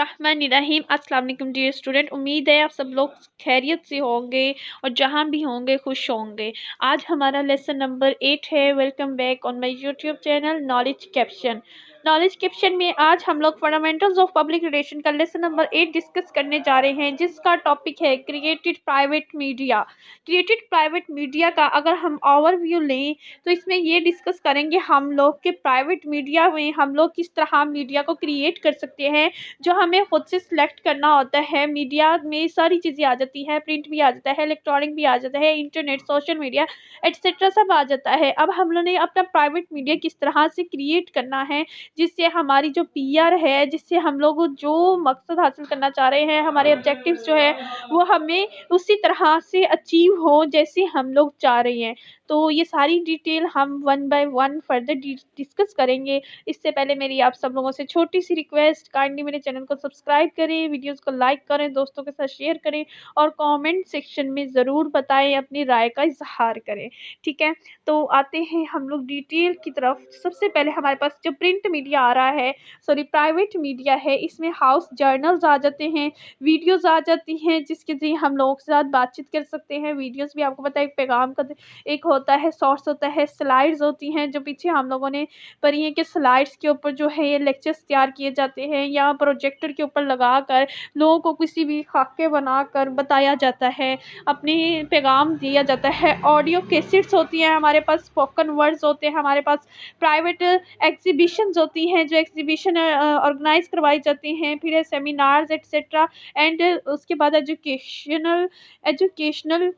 बिस्मिल्लाहिर्रहमानिर्रहीम। अस्सलाम वालेकुम डियर स्टूडेंट, उम्मीद है आप सब लोग खैरियत से होंगे और जहाँ भी होंगे खुश होंगे। आज हमारा लेसन नंबर 8 है। Welcome back on my YouTube channel knowledge caption. Knowledge caption में आज हम लोग फंडामेंटल्स ऑफ पब्लिक रिलेशन का लेसन नंबर 8 डिस्कस करने जा रहे हैं, जिसका टॉपिक है created private media. Created private media का अगर हम ओवरव्यू लें तो इसमें ये डिस्कस करेंगे हम लोग के प्राइवेट मीडिया में हम लोग किस तरह मीडिया को क्रिएट कर सकते हैं, जो हमें खुद से सिलेक्ट करना होता है। मीडिया में सारी चीज़ें आ जाती है, प्रिंट भी आ जाता है, इलेक्ट्रॉनिक भी आ जाता है, इंटरनेट, सोशल मीडिया एटसेट्रा सब आ जाता है। अब हम लोगों ने अपना प्राइवेट मीडिया किस तरह से क्रिएट करना है, जिससे हमारी जो पीआर है, जिससे हम लोग जो मकसद हासिल करना चाह रहे हैं, हमारे ऑब्जेक्टिव्स जो है वो हमें उसी तरह से अचीव हो जैसे हम लोग चाह रहे हैं। तो ये सारी डिटेल हम one by one further discuss करेंगे। इससे पहले मेरी आप सब लोगों से छोटी सी रिक्वेस्ट, काइंडली मेरे चैनल को सब्सक्राइब करें, वीडियोस को लाइक करें, दोस्तों के साथ शेयर करें और कमेंट सेक्शन में ज़रूर बताएं, अपनी राय का इजहार करें। ठीक है, तो आते हैं हम लोग डिटेल की तरफ। सबसे पहले हमारे पास जो प्रिंट मीडिया आ रहा है, सॉरी प्राइवेट मीडिया है, इसमें हाउस जर्नल्स आ जाते हैं, वीडियोज़ आ जाती हैं जिसके ज़रिए हम लोगों के साथ बातचीत कर सकते हैं। वीडियोज़ भी आपको पता है एक पैगाम का एक होता है, शॉर्ट्स होता है, स्लाइड्स होती हैं जो पीछे हम लोगों ने पढ़ी है कि स्लाइड्स के ऊपर जो है ये लेक्चर्स तैयार किए जाते हैं या प्रोजेक्टर के ऊपर लगाकर लोगों को किसी भी खाके बनाकर बताया जाता है, अपनी पैगाम दिया जाता है। ऑडियो कैसेट्स होती हैं हमारे पास, स्पोकन वर्ड्स होते हैं हमारे पास, प्राइवेट एग्जीबिशंस होती हैं जो एग्जीबिशन ऑर्गेनाइज करवाई जाती हैं, फिर है सेमिनार्स एटसेट्रा। एंड उसके बाद एजुकेशनल एजुकेशनल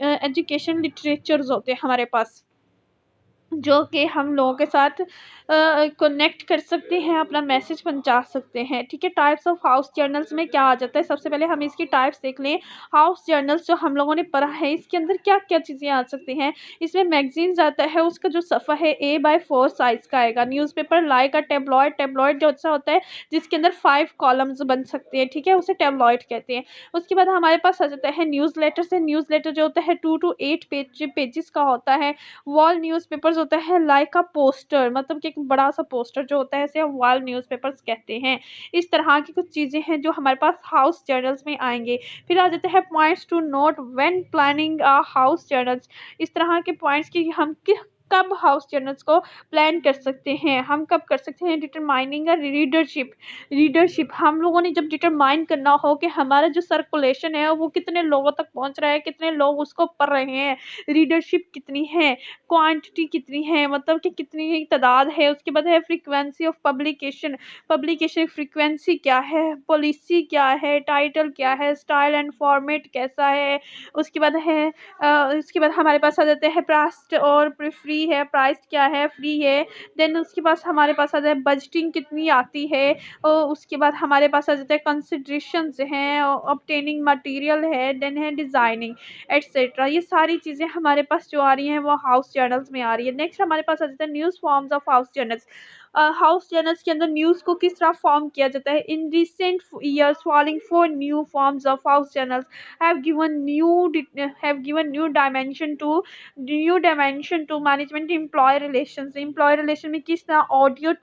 एजुकेशन लिटरेचर्स होते हैं हमारे पास, जो कि हम लोगों के साथ कनेक्ट कर सकते हैं, अपना मैसेज पहुंचा सकते हैं। ठीक है, टाइप्स ऑफ हाउस जर्नल्स में क्या आ जाता है, सबसे पहले हम इसकी टाइप्स देख लें। हाउस जर्नल्स जो हम लोगों ने पढ़ा है, इसके अंदर क्या क्या चीज़ें आ सकती हैं। इसमें मैगजीन्स आता है, उसका जो सफ़ा है A/4 साइज़ का आएगा। न्यूज़पेपर लाइक अ टेबलॉइड, टेबलॉइड जो अच्छा होता है जिसके अंदर 5 कॉलम्स बन सकते हैं, ठीक है, उसे टेबलॉइड कहते हैं। उसके बाद हमारे पास आ जाता है न्यूज़ लेटर से। न्यूज़ लेटर जो होता है 2 to 8 पेजेस का होता है। वॉल न्यूज़पेपर्स होता है लाइक अ पोस्टर, मतलब कि एक बड़ा सा पोस्टर जो होता है, इसे हम वॉल न्यूज़पेपर्स कहते हैं। इस तरह की कुछ चीज़ें हैं जो हमारे पास हाउस जर्नल्स में आएंगे। फिर आ जाते हैं points to note when planning a house journals. इस तरह के पॉइंट्स की हम कब हाउस जर्नल्स को प्लान कर सकते हैं, हम कब कर सकते हैं। डिटरमाइनिंग अ रीडरशिप। रीडरशिप हम लोगों ने जब डिटरमाइन करना हो कि हमारा जो सर्कुलेशन है वो कितने लोगों तक पहुंच रहा है, कितने लोग उसको पढ़ रहे हैं, रीडरशिप कितनी है, क्वांटिटी कितनी है, मतलब कि कितनी तादाद है। उसके बाद है frequency of publication. Publication frequency क्या है, पॉलिसी क्या है, टाइटल क्या है, स्टाइल एंड फॉर्मेट कैसा है। उसके बाद है उसके बाद हमारे पास आ जाते हैं प्राइस्ड और फ्री है, प्राइस क्या है, फ्री है। देन उसके पास हमारे पास आ जाए बजटिंग कितनी आती है, और उसके बाद हमारे पास आ जाता है कंसिडरेशंस हैं, ऑब्टेनिंग मटेरियल है, देन है डिज़ाइनिंग एटसेट्रा। ये सारी चीज़ें हमारे पास जो आ रही हैं वो हाउस जर्नल्स में आ रही है। नेक्स्ट हमारे पास आ जाता है news forms of house journals. House journals के अंदर न्यूज़ को किस तरह फॉर्म किया जाता है। In recent years following 4 new forms of house journals have given new dimension to management employee relations। employee relation में किस तरह ऑडियो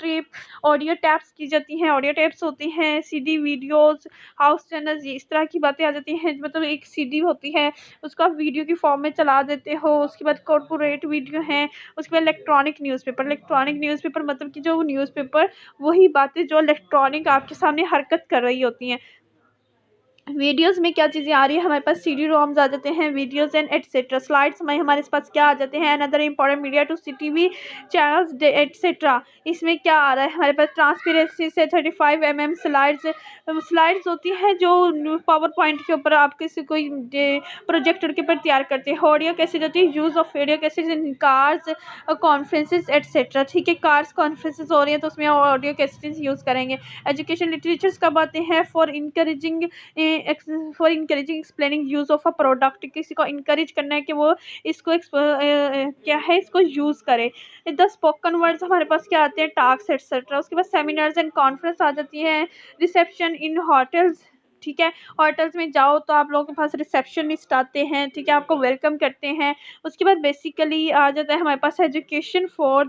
टैप्स की जाती हैं, ऑडियो टैप्स होती हैं, सीडी वीडियोस, हाउस चैनल्स, इस तरह की बातें आ जाती हैं। मतलब एक सीडी होती है, उसको आप वीडियो की फॉर्म में चला देते हो। उसके बाद कॉर्पोरेट वीडियो है। उसके बाद इलेक्ट्रॉनिक न्यूज़पेपर मतलब कि जो न्यूज़पेपर वही बातें जो इलेक्ट्रॉनिक आपके सामने हरकत कर रही होती हैं। वीडियोस में क्या चीज़ें आ रही है, हमारे पास सीडी रोम्स आ जाते हैं, वीडियोस एंड एटसेट्रा। स्लाइड्स में हमारे पास क्या आ जाते हैं, another important media to CTV channels etcetera. इसमें क्या आ रहा है हमारे पास, ट्रांसपेरेंसी से 35 mm स्लाइड्स होती हैं जो पावर पॉइंट के ऊपर आप किसी कोई प्रोजेक्टर के ऊपर तैयार करते हैं। ऑडियो कैसे होती है, यूज़ ऑफ ऑडियो कैसे इन कार्स कॉन्फ्रेंसेस एटसेट्रा। ठीक है, कार्स कॉन्फ्रेंसेस हो रही हैं तो उसमें ऑडियो कैसे यूज़ करेंगे। एजुकेशन लिटरेचर्स कब आते हैं, for encouraging explaining use of a product. किसी को इंकरेज करना है कि वो इसको क्या है, इसको यूज करे। द स्पोकन वर्ड्स हमारे पास क्या आते हैं, टास्क एटसेट्रा। उसके बाद सेमिनार्स एंड कॉन्फ्रेंस आ जाती हैं, रिसेप्शन इन होटल्स। ठीक है। होटल्स में जाओ तो आप लोगों के पास रिसेप्शनिस्ट आते हैं, ठीक है, आपको वेलकम करते हैं। उसके बाद बेसिकली आ जाता है हमारे पास educational for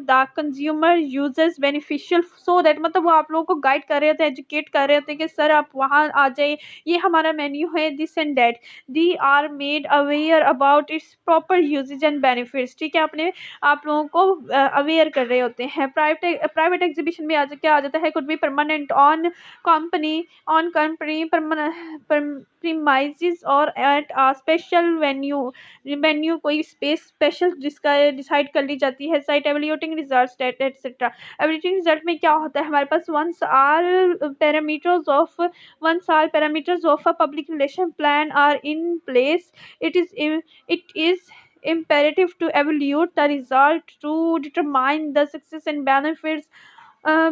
the consumer users beneficial, so that मतलब वो आप लोगों को गाइड कर रहे होते हैं, एजुकेट कर रहे होते हैं कि सर आप वहाँ आ जाइए, ये हमारा मेन्यू है, this and that, they are made aware about its proper usages and benefits, ठीक है, अपने आप लोगों को अवेयर कर रहे होते हैं। प्राइवेट एग्जीबिशन में क्या आ जाता है, could be permanent on company premises और एट आ स्पेशल वेन्यू कोई स्पेस स्पेशल जिसका डिसाइड कर ली जाती है। Site evaluating results etcetera. Evaluating result में क्या होता है हमारे पास, once all parameters of a public relation plan are in place, it is imperative to evaluate the result to determine the success and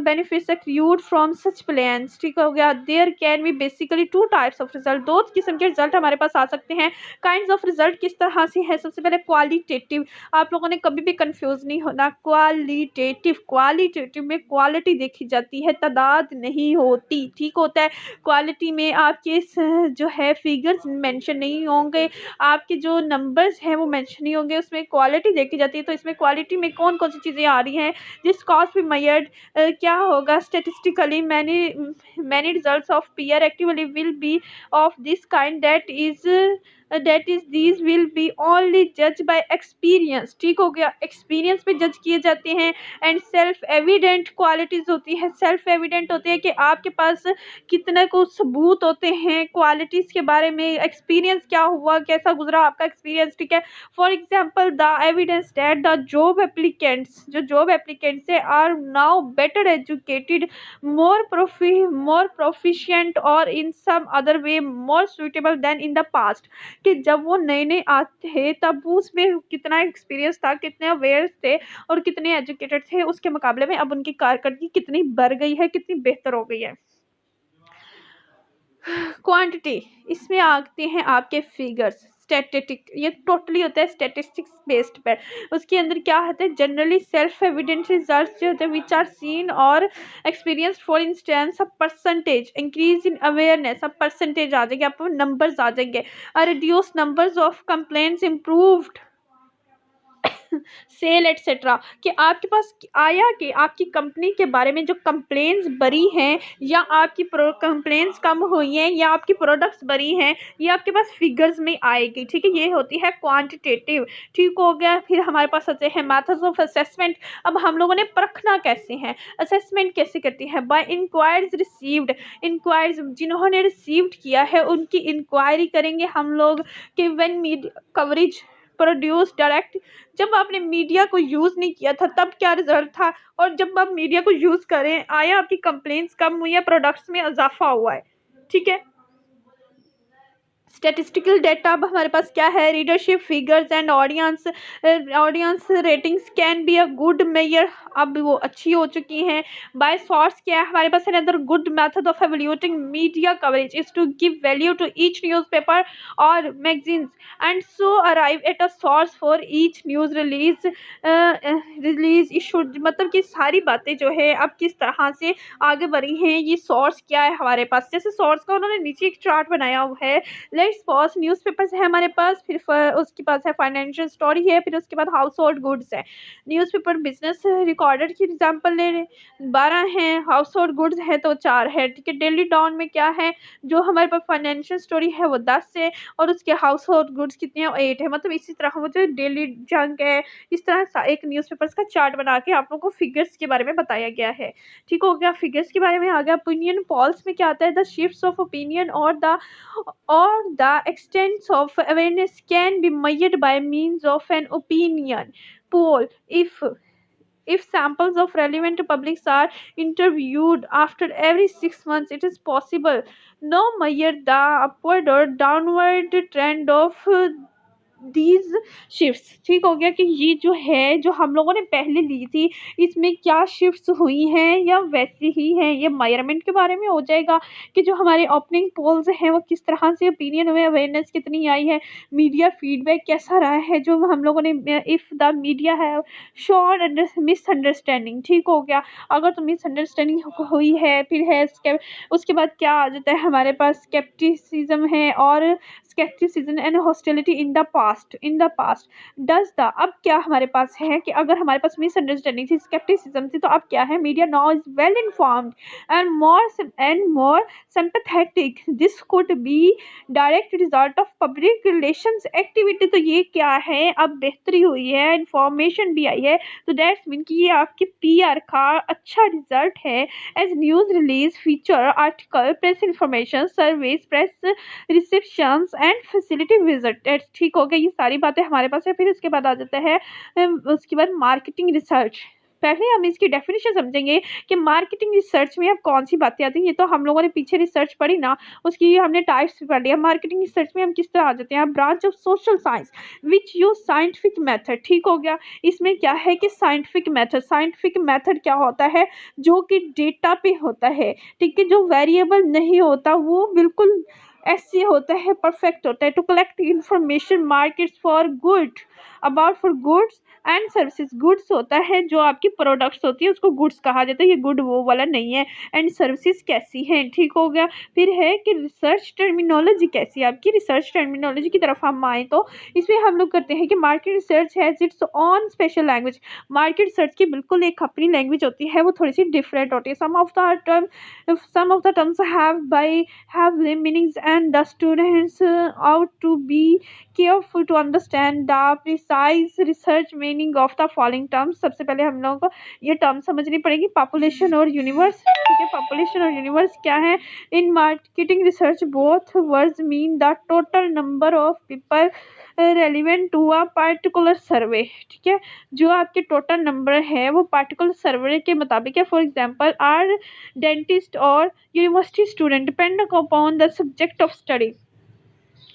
benefits accrued from such plans, ठीक हो गया। There can be basically two types of result, दो किस्म के result हमारे पास आ सकते हैं। Kinds of result किस तरह से है, सबसे पहले क्वालिटेटिव, आप लोगों ने कभी भी कंफ्यूज नहीं होना, क्वालिटेटिव में क्वालिटी देखी जाती है, तादाद नहीं होती, ठीक होता है। क्वालिटी में आपके जो है फिगर्स मेंशन नहीं होंगे, आपके जो नंबर्स हैं वो मेंशन नहीं होंगे, उसमें क्वालिटी देखी जाती है। तो इसमें क्वालिटी में कौन कौन सी चीज़ें आ रही हैं, जिस कॉस्ट भी मेजर्ड क्या होगा, statistically many results of peer activity will be of this kind, that is these will be only जज बाय एक्सपीरियंस, ठीक हो गया, एक्सपीरियंस पे जज किए जाते हैं। एंड सेल्फ एविडेंट क्वालिटीज होती है, सेल्फ एविडेंट होती है कि आपके पास कितने को सबूत होते हैं क्वालिटीज के बारे में, एक्सपीरियंस क्या हुआ, कैसा गुजरा आपका एक्सपीरियंस, ठीक है। For example the evidence that the job applicants are now better educated, more proficient और in some other way more suitable than in the past, कि जब वो नए नए आते थे तब उसमें कितना एक्सपीरियंस था, कितने अवेयर थे और कितने एजुकेटेड थे, उसके मुकाबले में अब उनकी कारकर्दगी कितनी बढ़ गई है, कितनी बेहतर हो गई है। क्वांटिटी, इसमें आते हैं आपके फिगर्स, स्टैटिस्टिक, ये टोटली होता है स्टैटिस्टिक्स बेस्ड पर। उसके अंदर क्या होता है, जनरली सेल्फ एविडेंट रिजल्ट्स जो होते हैं विच आर सीन और experience, for instance a percentage increase in awareness, अब परसेंटेज आ जाएंगे, आपको नंबर्स आ जाएंगे, reduce numbers of complaints improved sale etcetera, कि आपके पास आया कि आपकी कंपनी के बारे में जो कंप्लेंट्स भरी हैं या आपकी कंप्लेंट्स कम हुई हैं या आपकी प्रोडक्ट्स भरी हैं, ये आपके पास फिगर्स में आएगी, ठीक है, ये होती है क्वांटिटेटिव, ठीक हो गया। फिर हमारे पास आते हैं मेथड्स ऑफ असेसमेंट, अब हम लोगों ने परखना कैसे है, असेसमेंट कैसे करती है, बाय इंक्वायरीज रिसीव्ड, इंक्वायरीज जिन्होंने रिसीव्ड किया है उनकी इंक्वायरी करेंगे हम लोग, कि when media coverage produce direct, जब आपने मीडिया को यूज़ नहीं किया था तब क्या रिजल्ट था, और जब आप मीडिया को यूज़ करें आया आपकी कंप्लेंट्स कम हुई है, प्रोडक्ट्स में इजाफा हुआ है, ठीक है। स्टैटिस्टिकल डेटा अब हमारे पास क्या है, readership figures and audience ratings can be a good measure, अब वो अच्छी हो चुकी हैं। बाय सोर्स क्या है हमारे पास, another good method of evaluating media coverage is to give value to each newspaper और magazines and so arrive at a source for each news release issue, मतलब कि सारी बातें जो है अब किस तरह से आगे बढ़ी हैं, ये सोर्स क्या है हमारे पास, जैसे सोर्स का उन्होंने नीचे एक चार्ट बनाया हुआ है। लेट्स पॉज, न्यूज़पेपर्स है हमारे पास, फिर उसके पास है फाइनेंशियल स्टोरी है, फिर उसके बाद हाउस होल्ड गुड्स है। न्यूज़पेपर बिजनेस रिकॉर्डेड की एग्जांपल ले लें, 12 हैं, हाउस होल्ड गुड्स है तो 4 है, ठीक है। डेली डॉन में क्या है, जो हमारे पास फाइनेंशियल स्टोरी है वो 10 है और उसके हाउस होल्ड गुड्स कितने हैं, 8 है, मतलब इसी तरह वो जो डेली जंक है, इस तरह एक न्यूज़पेपर्स का चार्ट बना के आप लोगों को फिगर्स के बारे में बताया गया है, ठीक हो गया। फिगर्स के बारे में आ गया। ओपिनियन पॉल्स में क्या आता है, the shifts of opinion or the extent of awareness can be measured by means of an opinion poll. If samples of relevant publics are interviewed after every 6 months, it is possible no measure the upward or downward trend of these shifts. ठीक हो गया कि ये जो है जो हम लोगों ने पहले ली थी इसमें क्या शिफ्ट्स हुई हैं या वैसी ही हैं। ये मेजरमेंट के बारे में हो जाएगा कि जो हमारे ओपनिंग पोल्स हैं वो किस तरह से ओपिनियन हुए, अवेयरनेस कितनी आई है, मीडिया फीडबैक कैसा रहा है जो हम लोगों ने, इफ़ द मीडिया है शोन मिसअंडरस्टैंडिंग। ठीक हो गया, अगर तो मिसअंडरस्टैंडिंग हुई है फिर है उसके बाद क्या आ जाता है हमारे पास स्केप्टिसिज्म है और scepticism and hostility in the past does the. अब क्या हमारे पास है कि अगर हमारे पास मिसअंडरस्टैंडिंग थी, स्केप्टिसिज्म थी, तो अब क्या है, media now is well informed and more sympathetic. This could be direct result of public relations activity. तो ये क्या है, अब बेहतरी हुई है, इंफॉर्मेशन भी आई है, तो दैट्स मीन कि ये आपके पीआर का अच्छा रिजल्ट है। As news release feature article press information service press receptions and facility visit. ठीक हो गया, ये सारी बातें हमारे पास है। फिर उसके बाद आ जाता है उसके बाद मार्केटिंग रिसर्च। पहले हम इसकी डेफिनेशन समझेंगे कि मार्केटिंग रिसर्च में अब कौन सी बातें आती हैं। ये तो हम लोगों ने पीछे रिसर्च पढ़ी ना, उसकी हमने टाइप्स भी पढ़ लिया। मार्केटिंग रिसर्च में हम किस तरह आ जाते हैं, branch of social science which use scientific method. ठीक हो गया, इसमें क्या है कि साइंटिफिक मेथड क्या होता है, जो कि डेटा पे होता है, ठीक है, जो वेरिएबल नहीं होता, वो बिल्कुल ऐसे होता है, परफेक्ट होता है। To collect information markets for good about for goods and services. Goods होता है जो आपकी प्रोडक्ट्स होती है उसको गुड्स कहा जाता है, ये गुड वो वाला नहीं है। एंड सर्विसेज कैसी हैं, ठीक हो गया। फिर है कि रिसर्च टर्मिनोलॉजी कैसी है आपकी, रिसर्च टर्मिनोलॉजी की तरफ हम आए तो इसमें हम लोग करते हैं कि market research has its on special language. Market research की बिल्कुल एक अपनी लैंग्वेज होती है, वो थोड़ी सी डिफरेंट होती है। Some of the terms have the meanings and the students ought to be careful to understand the precise research meaning of the following terms। सबसे पहले हम लोगों को ये टर्म समझनी पड़ेगी, पॉपुलेशन और यूनिवर्स। ठीक है, पॉपुलेशन और यूनिवर्स क्या है। In marketing research both words mean the total number of people relevant to a particular survey. ठीक है, जो आपके टोटल नंबर है वो पार्टिकुलर सर्वे के मुताबिक है। फॉर एग्जाम्पल आर डेंटिस्ट और university student depend upon the subject of study.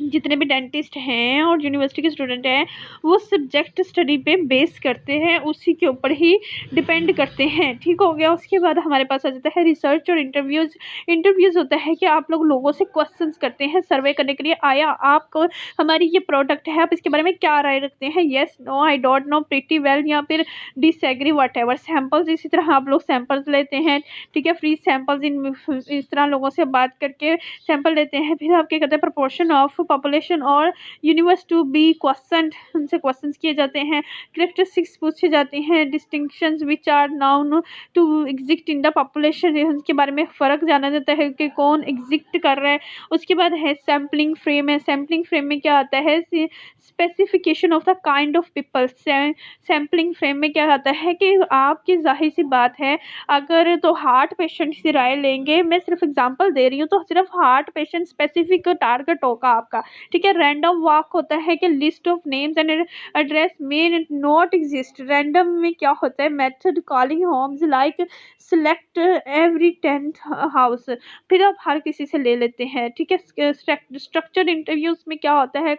जितने भी डेंटिस्ट हैं और यूनिवर्सिटी के स्टूडेंट हैं वो सब्जेक्ट स्टडी पे बेस करते हैं, उसी के ऊपर ही डिपेंड करते हैं। ठीक हो गया, उसके बाद हमारे पास आ जाता है रिसर्च और इंटरव्यूज़ होता है कि आप लोगों से क्वेश्चंस करते हैं सर्वे करने के लिए, आया आपको हमारी ये प्रोडक्ट है, आप इसके बारे में क्या राय रखते हैं, yes no I don't know pretty well या फिर डिसएग्री वट एवर। सैम्पल्स इसी तरह आप लोग सैम्पल्स लेते हैं, ठीक है, फ्री सैम्पल्स इस तरह लोगों से बात करके सैंपल लेते हैं। फिर आप क्या करते हैं, प्रोपोर्शन ऑफ पॉपुलेशन और यूनिवर्स टू बी क्वेश्चन, उनसे क्वेश्चंस किए जाते हैं, करेक्टरिस्टिक्स पूछे जाते हैं, distinctions which are known to exist in the population, उनके बारे में फ़र्क जाना जाता है कि कौन एग्जिस्ट कर रहा है। उसके बाद है सैम्पलिंग फ्रेम। है सैम्पलिंग फ्रेम में क्या आता है, specification of the kind of people. Sampling frame में क्या आता है कि आपकी जाहिर सी बात है, अगर तो हार्ट पेशेंट की राय लेंगे, मैं सिर्फ एग्जांपल दे रही हूँ, तो सिर्फ हार्ट पेशेंट स्पेसिफिक टारगेट होगा आपका। ठीक है, रैंडम वॉक होता है कि list of names and address में नॉट एग्जिस्ट। रैंडम में क्या होता है, method calling homes like select every 10th house, फिर आप हर किसी से ले लेते हैं। ठीक है, स्ट्रक्चर्ड इंटरव्यूज में क्या होता है,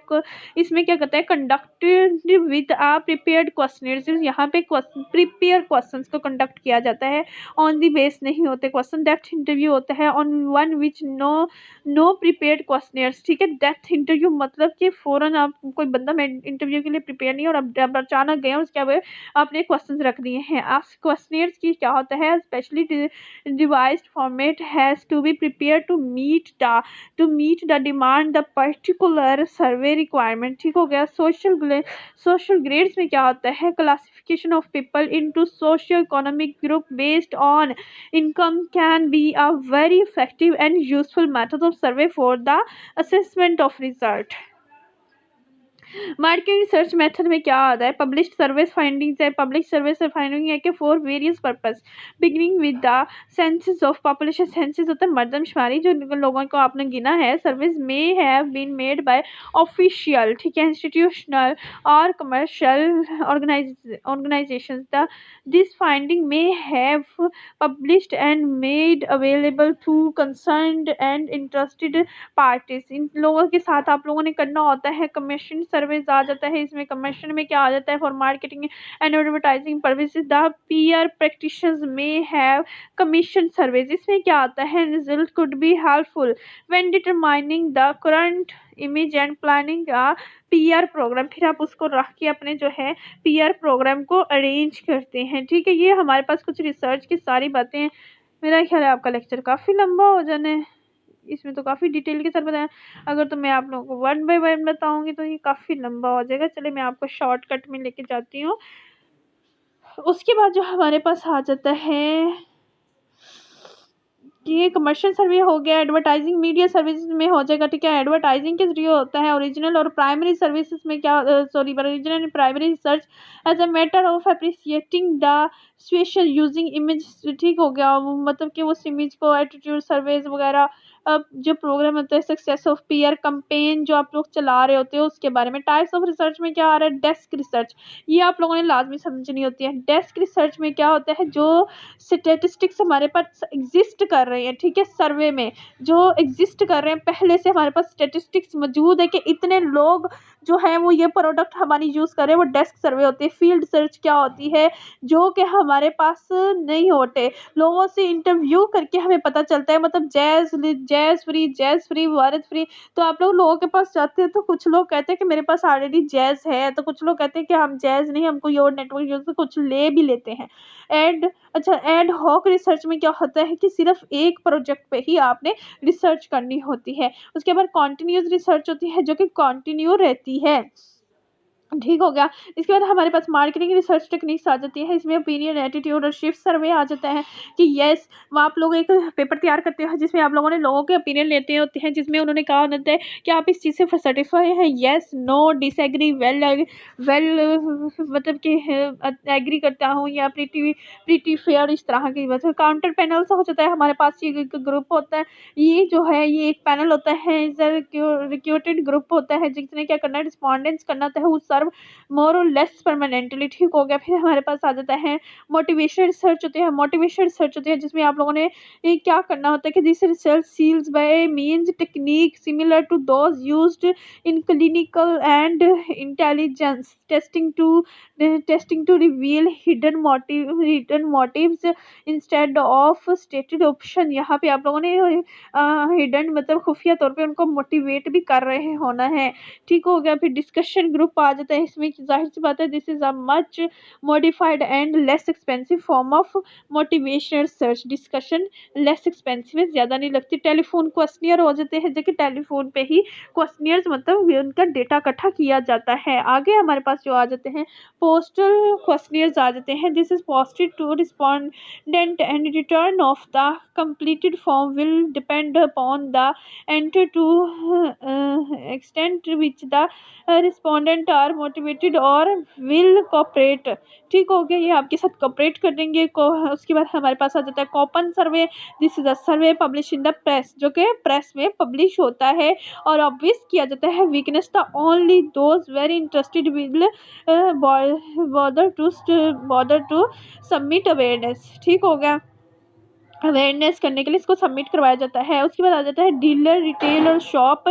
इसमें क्या कहता है, conducted with a prepared question. यहाँ पे प्रिपेयर क्वेश्चंस को कंडक्ट किया जाता है, ऑन दी बेस नहीं होते क्वेश्चन। डेप्थ इंटरव्यू होता है on one which no prepared questioners. ठीक है, डेप्थ इंटरव्यू मतलब कि फ़ौरन आप कोई बंदा, मैं इंटरव्यू के लिए प्रिपेयर नहीं और अब अचानक गए और उसके बाद आपने क्वेश्चंस रख दिए हैं। आस्क क्वेश्चनर्स की क्या होता है, specially devised format has to be prepare to meet the demand the particular survey requirement. ठीक हो गया, सोशल ग्रेड्स में क्या होता है, classification of people into socio economic group based on income can be a very effective and useful method of survey for the assessment of result। Market research method में क्या आता है, पब्लिश सर्विस फाइंडिंग्स है। Publish service finding है कि for various purpose beginning with the census of population. Census होता है मर्दमशुमारी, जो लोगों को आपने गिना है। Service may have been made by official, ठीक है, इंस्टीट्यूशनल और commercial organisations. The this finding may have published and made available to concerned and interested parties. इन लोगों के साथ आप लोगों ने करना होता है कमीशन सर्विस आ जाता है। इसमें कमीशन में क्या आ जाता है, for marketing and advertising purposes the PR practitioners में हैव कमीशन सर्विस। इसमें क्या आता है, result could be helpful when determining the current image and planning a PR programme. फिर आप उसको रख के अपने जो है पीआर प्रोग्राम को अरेंज करते हैं। ठीक है, ये हमारे पास कुछ रिसर्च की सारी बातें हैं। मेरा ख्याल है आपका लेक्चर काफ़ी लंबा हो जाने, इसमें तो काफ़ी डिटेल के साथ बताया। अगर तो मैं आप लोगों को वन बाय वन बताऊंगी तो ये काफ़ी लंबा हो जाएगा। चलिए मैं आपको शॉर्टकट में लेके जाती हूँ। उसके बाद जो हमारे पास आ जाता है कि ये कमर्शियल सर्वे हो गया, एडवर्टाइजिंग मीडिया सर्विसेज में हो जाएगा। ठीक है, एडवर्टाइजिंग के जरिए होता है। ओरिजिनल और प्राइमरी सर्विसेज में क्या, sorry, original and primary research as a matter of appreciating the situation using image. ठीक हो गया, मतलब कि उस इमेज को एटीट्यूड सर्वेज वगैरह। अब जो प्रोग्राम होता है सक्सेस ऑफ पीआर कंपेन जो आप लोग चला रहे होते हो उसके बारे में। टाइप्स ऑफ रिसर्च में क्या आ रहा है, डेस्क रिसर्च। ये आप लोगों ने लाजमी समझनी होती है। डेस्क रिसर्च में क्या होता है, जो स्टेटिस्टिक्स हमारे पास एग्जिस्ट कर रहे हैं, ठीक है, सर्वे में जो एग्जिस्ट कर रहे हैं, पहले से हमारे पास स्टेटिस्टिक्स मौजूद है कि इतने लोग जो है वो ये प्रोडक्ट हमारी यूज़ कर रहे हैं, वो डेस्क सर्वे होती है। फील्ड सर्च क्या होती है, जो कि हमारे पास नहीं होते, लोगों से इंटरव्यू करके हमें पता चलता है। मतलब जैज़ फ्री भारत फ्री। तो आप लोगों के पास जाते हैं तो कुछ लोग कहते हैं कि मेरे पास ऑलरेडी जैज़ है, तो कुछ लोग कहते हैं कि हम जैज़ नहीं, हम कोई और नेटवर्क यूज़, कुछ ले भी लेते हैं। एड अच्छा, एड हॉक रिसर्च में क्या होता है कि सिर्फ एक प्रोजेक्ट पे ही आपने रिसर्च करनी होती है। उसके बाद कॉन्टिन्यूस रिसर्च होती है जो कि कंटिन्यू रहती है। ठीक हो गया। इसके बाद हमारे पास मार्केटिंग रिसर्च टेक्निक्स आ जाती है। इसमें ओपिनियन, एटीट्यूड और शिफ्ट सर्वे आ जाता है कि यस, वो आप लोग एक पेपर तैयार करते हो जिसमें आप लोगों ने लोगों के ओपिनियन लेते होते हैं, जिसमें उन्होंने कहा होता है कि आप इस चीज़ से सर्टिफाई है, yes, no, disagree, well well, मतलब कि एग्री करता हूँ या प्रीटी प्रीटी फेयर, इस तरह की बात। काउंटर पैनल से हो जाता है हमारे पास, ये एक ग्रुप होता है। ये जो है ये एक पैनल होता है, रिक्रूटेड ग्रुप होता है जिसने क्या करना है, रिस्पॉन्डेंस करना होता है उस सर्व मोर और लेस परमानेंटली। ठीक हो गया। फिर हमारे पास आ जाता है मोटिवेशन रिसर्च होती है। मोटिवेशन रिसर्च होती है जिसमें आप लोगों ने ये क्या करना होता है कि this research seals by means technique similar to those used in clinical and intelligence testing to reveal hidden motives instead of stated option. यहाँ पे आप लोगों ने हिडन मतलब खुफिया तौर पे उनको मोटिवेट भी कर रहे होना है। ठीक हो गया। फिर डिस्कशन ग्रुप आ जाता है। इसमें जाहिर सी बात है this is a much modified and less expensive form of motivational research. Discussion less expensive है, ज़्यादा नहीं लगती। टेलीफोन क्वेश्चनियर हो जाते हैं, देखिए टेलीफोन पे ही क्वेश्चनियर्स मतलब उनका डेटा इकट्ठा किया जाता है। आगे हमारे पास जो आ जाते हैं पोस्टल क्वेश्चनियर्स आ जाते हैं। This is posted to respondent and return of the completed form will depend upon the answer to extent which the respondent are motivated और will cooperate। ठीक हो गया, ये आपके साथ कॉपरेट करेंगे। उसके बाद हमारे पास आ जाता है कॉपन सर्वे। This is a survey publish in the press, जो कि प्रेस में पब्लिश होता है और ऑब्वियस किया जाता है weakness the only those very interested will bother to submit awareness. ठीक हो गया, अवेयरनेस करने के लिए इसको सबमिट करवाया जाता है। उसके बाद आ जाता है डीलर, रिटेल और शॉप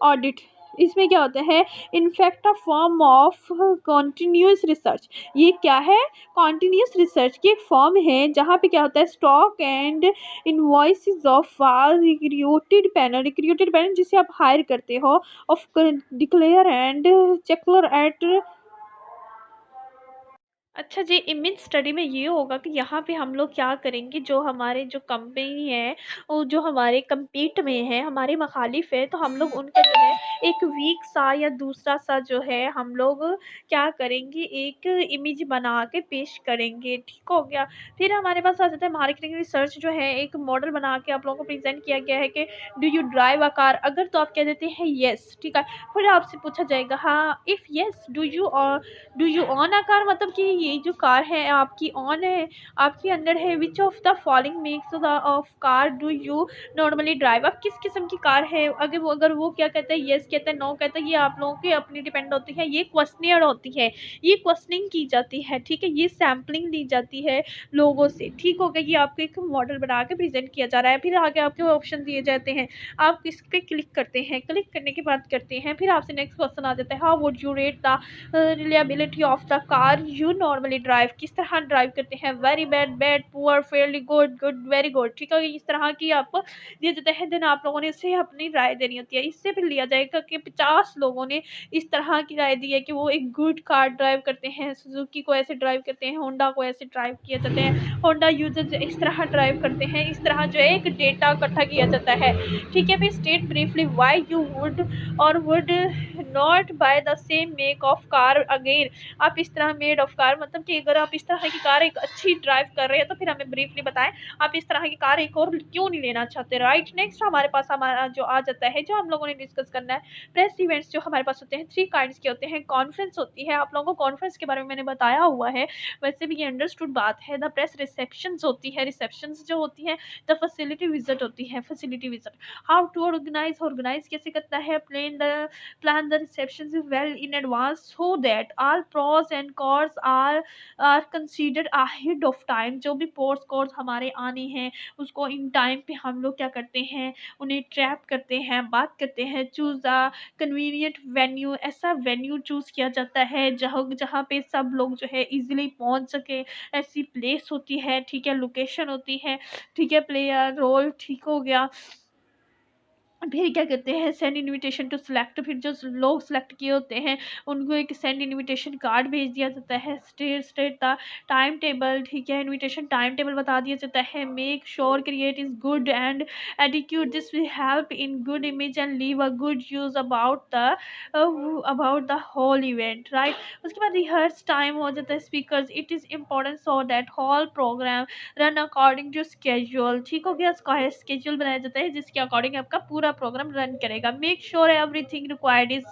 ऑडिट। इसमें क्या होता है, in fact a form of continuous research. ये क्या है, कॉन्टिन्यूस रिसर्च की एक फॉर्म है जहाँ पे क्या होता है stock and invoices of recruited panel जिसे आप हायर करते हो ऑफ डिक्लेयर एंड चेकलर एट। अच्छा जी, इमेज स्टडी में ये होगा कि यहाँ पे हम लोग क्या करेंगे, जो हमारे जो कंपनी है वो जो हमारे कम्पीट में है, हमारे मखालिफ है, तो हम लोग उनका जो है एक वीक सा या दूसरा सा जो है हम लोग क्या करेंगे, एक इमेज बना के पेश करेंगे। ठीक हो गया। फिर हमारे पास आ जाता है मार्केटिंग रिसर्च, जो है एक मॉडल बना के आप लोगों को प्रेजेंट किया गया है कि do you drive a car. अगर तो आप कह देते हैं येस, ठीक है, फिर आपसे पूछा जाएगा हाँ if yes do you own a car, मतलब कि ये जो कार है आपकी ऑन है, आपके अंदर है, which of the following makes the of car do you normally drive. अब किस किस्म की कार है, अगर वो क्या कहता है, येस कहता है, नो कहता है, ये आप लोगों की अपनी डिपेंड होती है। ये क्वेश्चनियर होती है, ये क्वेश्चनिंग की जाती है, ठीक है, ये सैम्पलिंग ली जाती है लोगों से, ठीक हो गया। ये आपको एक मॉडल बना के प्रेजेंट किया जा रहा है। फिर आगे आपके ऑप्शन दिए जाते हैं, आप इस पे क्लिक करते हैं, क्लिक करने के बाद करते हैं, फिर आपसे नेक्स्ट क्वेश्चन आ जाता है, how would you rate the reliability of the car you normally drive. किस तरह ड्राइव करते हैं, very bad, bad, poor, fairly good, good, very good, ठीक है। इस तरह की आपको दिया जाता है, देन आप लोगों ने इससे अपनी राय देनी होती है। इससे फिर लिया जाएगा कि 50 लोगों ने इस तरह की राय दी है कि वो एक गुड कार ड्राइव करते हैं, सुजुकी को ऐसे ड्राइव करते हैं, होंडा को ऐसे ड्राइव किया जाते हैं, होंडा यूजर्स इस तरह ड्राइव करते हैं। इस तरह जो है एक डेटा इकट्ठा किया जाता है, ठीक है। फिर state briefly why you would or would not buy the same make of car again. आप इस तरह मेड ऑफ कार, मतलब कि अगर आप इस तरह की कार एक अच्छी ड्राइव कर रहे हैं तो फिर हमें ब्रीफली बताएं आप इस तरह की कार एक और क्यों नहीं लेना चाहते, राइट। नेक्स्ट हमारे पास हमारा जो आ जाता है, जो हम लोगों ने डिस्कस करना है, प्रेस इवेंट्स जो हमारे पास होते हैं 3 काइंड्स के होते हैं। कॉन्फ्रेंस होती है, आप लोगों को कॉन्फ्रेंस के बारे में मैंने बताया हुआ है, वैसे भी ये अंडरस्टूड बात है। द प्रेस रिसेप्शंस होती है, रिसेप्शंस जो होती है। द फैसिलिटी विजिट होती है, facility visit. How to organise, organise कैसे करता है, plan the receptions well in advance so that all pros and cons are considered ahead of time। जो भी pros cons हमारे आने हैं उसको इन टाइम पे हम लोग क्या करते हैं, उन्हें ट्रैप करते हैं, बात करते हैं। चूज अ कन्वीनियंट वेन्यू, ऐसा वेन्यू चूज किया जाता है जहाँ जहाँ पे सब लोग जो है इजीली पहुंच सके, ऐसी प्लेस होती है, ठीक है, लोकेशन होती है, ठीक है, प्लेयर रोल, ठीक हो गया। फिर क्या कहते हैं, सेंड इनविटेशन टू सिलेक्ट, फिर जो लोग सिलेक्ट किए होते हैं उनको एक सेंड इनविटेशन कार्ड भेज दिया जाता है। स्टेट द टाइम टेबल, ठीक है, इनविटेशन टाइम टेबल बता दिया जाता है। Make sure create is good and adequate, this will help in good image and leave a good use about the whole event, right. उसके बाद रिहर्स टाइम हो जाता है speakers, it is important so that whole programme run according to schedule, ठीक हो गया। Schedule बनाया जाता है जिसके अकॉर्डिंग आपका पूरा प्रोग्राम रन करेगा। Make sure everything required is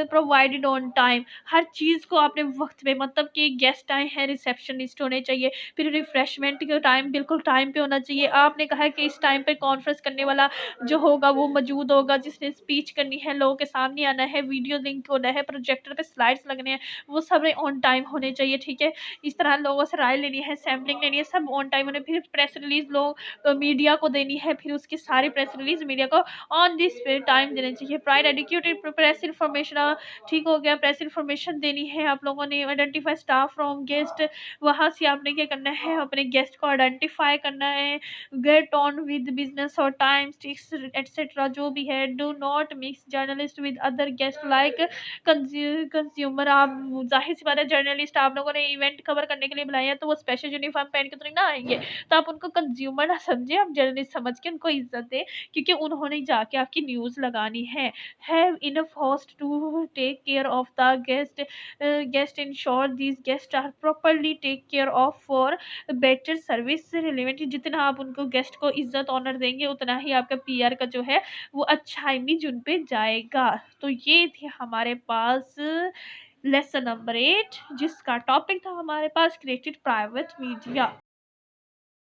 provided on time, हर चीज़ को आपने वक्त पे, मतलब कि गेस्ट आए हैं, रिसेप्शनिस्ट होने चाहिए, फिर रिफ्रेशमेंट का टाइम बिल्कुल टाइम पे होना चाहिए। आपने कहा है कि इस टाइम पे कॉन्फ्रेंस करने वाला जो होगा वो मौजूद होगा, जिसने स्पीच करनी है, लोगों के सामने आना है, वीडियो लिंक होना है, प्रोजेक्टर पे स्लाइड्स लगने हैं, वो सब ऑन टाइम होने चाहिए, ठीक है। इस तरह लोगों से राय लेनी है, सैम्पलिंग लेनी है, सब ऑन टाइम होने। फिर प्रेस रिलीज लोग मीडिया को देनी है, फिर उसकी सारी प्रेस रिलीज मीडिया को ऑन दिस टाइम देना चाहिए। प्राइड एडिक्यूटेड प्रेस इन्फॉर्मेशन, ठीक हो गया, प्रेस इन्फॉर्मेशन देनी है। आप लोगों ने आइडेंटिफाई स्टाफ फ्रॉम गेस्ट, वहाँ से आपने क्या करना है, अपने गेस्ट को आइडेंटिफाई करना है। गेट ऑन विद बिजनेस और टाइम्स एटसेट्रा जो भी है। Do not mix journalist with other guest like consumer. आप जाहिर सी बात है, जर्नलिस्ट आप लोगों ने इवेंट कवर करने के लिए बुलाया है तो वो स्पेशल यूनिफॉर्म पहन के तो नहीं ना आएंगे, तो आप उनको कंज्यूमर ना समझे, आप जर्नलिस्ट समझ के उनको इज्जत दें, क्योंकि उन्होंने जाके आपकी न्यूज़ लगानी है। Have enough host to take care of the guest ensure these guest are properly take care of for better service relevant. जितना आप उनको गेस्ट को इज्जत ऑनर देंगे उतना ही आपका पीआर का जो है वो अच्छा इमेज उन पे जाएगा। तो ये थे हमारे पास लेसन नंबर 8, जिसका टॉपिक था हमारे पास क्रिएटेड प्राइवेट मीडिया।